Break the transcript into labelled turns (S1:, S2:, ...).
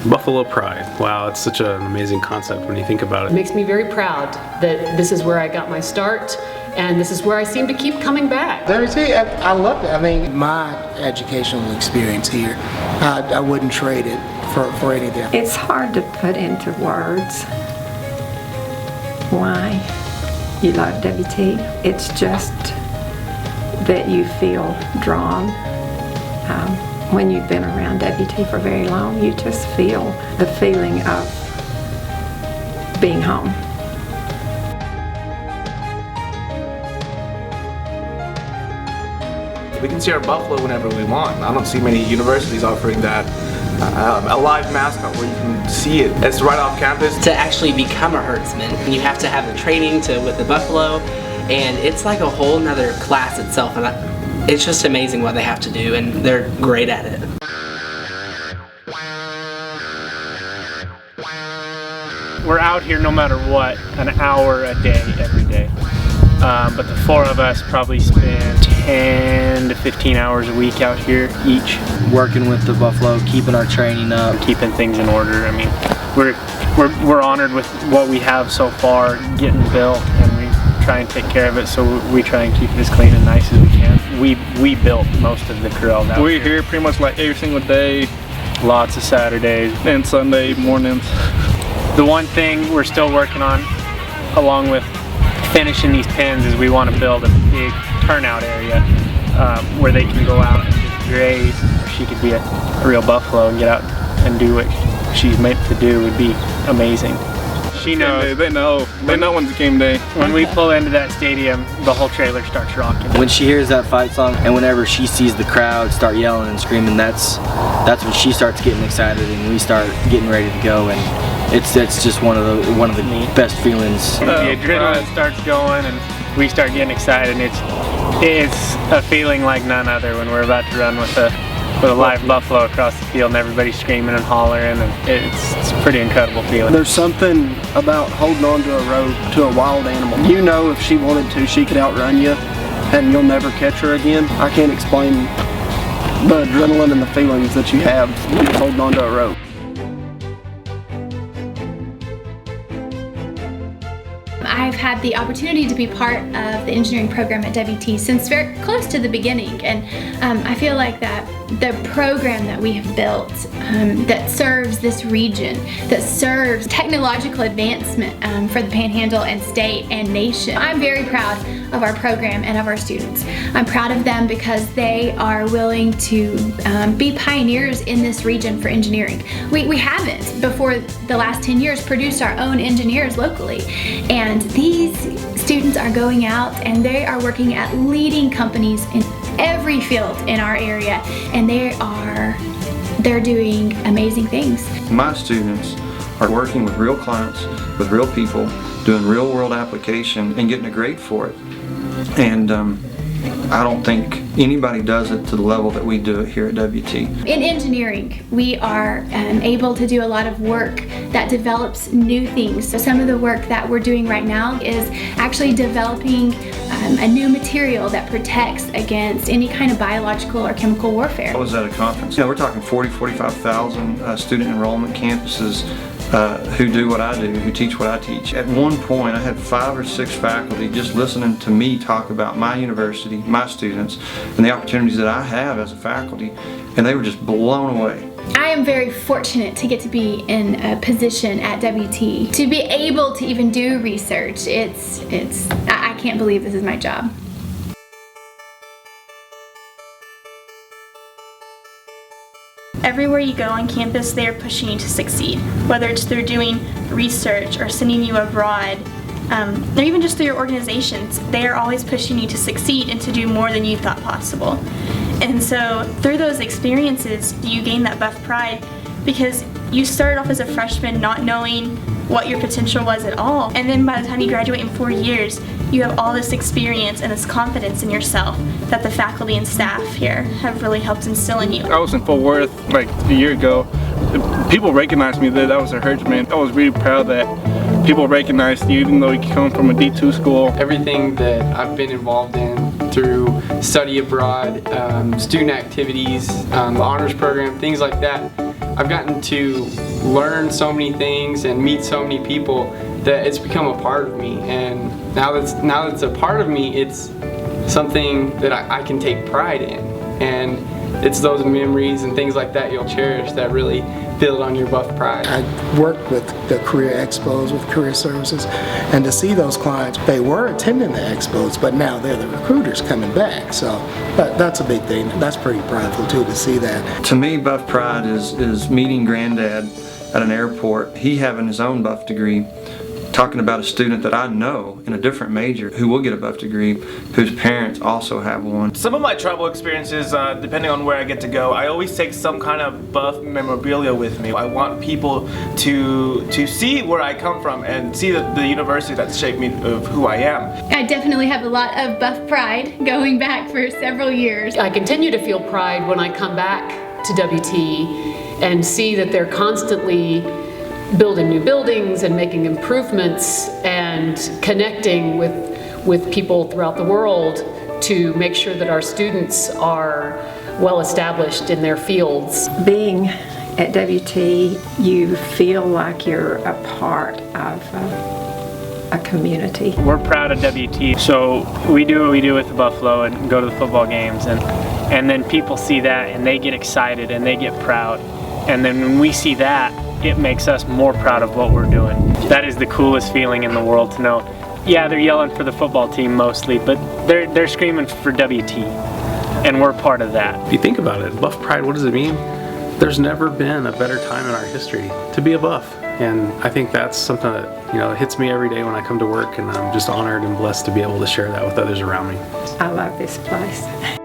S1: Buffalo Pride. Wow, it's such an amazing concept when you think about
S2: It
S1: it.
S2: makes me very proud that this is where I got my start, and this is where I seem to keep coming back.
S3: WT, I love it. I mean, my educational experience here, I wouldn't trade it for anything.
S4: It's hard to put into words why you love WT. It's just that you feel drawn. When you've been around WT for very long, you just feel the feeling of being home.
S5: We can see our buffalo whenever we want. I don't see many universities offering that. A live mascot where you can see it. It's right off campus.
S6: To actually become a herdsman, you have to have the training with the buffalo, and it's like a whole nother class itself. And it's just amazing what they have to do, and they're great at it.
S7: We're out here no matter what, an hour a day, every day. But the four of us probably spend 10 to 15 hours a week out here each.
S8: Working with the buffalo, keeping our training up.
S7: Keeping things in order. I mean, we're honored with what we have so far getting built, and we try and take care of it, so we try and keep it as clean and nice as we can. We built most of the corrals out
S9: We're here pretty much like every single day.
S7: Lots of Saturdays
S9: and Sunday mornings.
S7: The one thing we're still working on, along with finishing these pens, is we want to build a big turnout area where they can go out and just graze. She could be a real buffalo and get out and do what she's meant to do. Would be amazing. She knows.
S9: They know when it's game day.
S7: When we pull into that stadium, the whole trailer starts rocking.
S8: When she hears that fight song, and whenever she sees the crowd start yelling and screaming, that's when she starts getting excited, and we start getting ready to go. And it's just one of the best feelings.
S7: The adrenaline starts going, and we start getting excited, and it's a feeling like none other when we're about to run with a live buffalo across the field and everybody's screaming and hollering, and it's a pretty incredible feeling.
S10: There's something about holding on to a rope to a wild animal. You know, if she wanted to, she could outrun you and you'll never catch her again. I can't explain the adrenaline and the feelings that you have when you're holding on to a rope.
S11: I've had the opportunity to be part of the engineering program at WT since very close to the beginning, and I feel like that the program that we have built that serves this region, that serves technological advancement for the Panhandle and state and nation. I'm very proud of our program and of our students. I'm proud of them because they are willing to be pioneers in this region for engineering. We haven't, before the last 10 years, produced our own engineers locally, and these students are going out and they are working at leading companies in every field in our area, and they're doing amazing things.
S12: My students are working with real clients, with real people, doing real world application and getting a grade for it. And I don't think anybody does it to the level that we do it here at WT.
S11: In engineering, we are able to do a lot of work that develops new things. So some of the work that we're doing right now is actually developing a new material that protects against any kind of biological or chemical warfare.
S12: I was at a conference. We're talking 45,000 student enrollment campuses who do what I do, who teach what I teach. At one point, I had 5 or 6 faculty just listening to me talk about my university, my students, and the opportunities that I have as a faculty, and they were just blown away.
S11: I am very fortunate to get to be in a position at WT, to be able to even do research. I can't believe this is my job.
S13: Everywhere you go on campus, they are pushing you to succeed. Whether it's through doing research or sending you abroad, or even just through your organizations, they are always pushing you to succeed and to do more than you thought possible. And so through those experiences, you gain that buff pride because you started off as a freshman not knowing what your potential was at all. And then by the time you graduate in 4 years, you have all this experience and this confidence in yourself that the faculty and staff here have really helped instill in you.
S9: I was in Fort Worth like a year ago. People recognized me that I was a herdsman. I was really proud that people recognized you even though you come from a D2 school.
S14: Everything that I've been involved in through study abroad, student activities, the honors program, things like that, I've gotten to learn so many things and meet so many people that it's become a part of me. And now that it's a part of me, it's something that I can take pride in. And it's those memories and things like that you'll cherish that really build on your Buff pride.
S3: I worked with the career expos, with career services, and to see those clients, they were attending the expos, but now they're the recruiters coming back. So that's a big thing. That's pretty prideful too, to see that.
S12: To me, Buff pride is meeting Granddad at an airport, he having his own Buff degree, talking about a student that I know in a different major who will get a Buff degree, whose parents also have one.
S15: Some of my travel experiences, depending on where I get to go, I always take some kind of Buff memorabilia with me. I want people to see where I come from and see the university that's shaped me of who I am.
S11: I definitely have a lot of Buff pride going back for several years.
S2: I continue to feel pride when I come back to WT and see that they're constantly building new buildings and making improvements and connecting with people throughout the world to make sure that our students are well established in their fields.
S4: Being at WT, you feel like you're a part of a community.
S7: We're proud of WT, so we do what we do with the Buffalo and go to the football games, and then people see that and they get excited and they get proud, and then when we see that, it makes us more proud of what we're doing. That is the coolest feeling in the world, to know, yeah, they're yelling for the football team mostly, but they're screaming for WT, and we're part of that.
S1: If you think about it, Buff pride, what does it mean? There's never been a better time in our history to be a Buff, and I think that's something that, you know, hits me every day when I come to work, and I'm just honored and blessed to be able to share that with others around me.
S4: I love this place.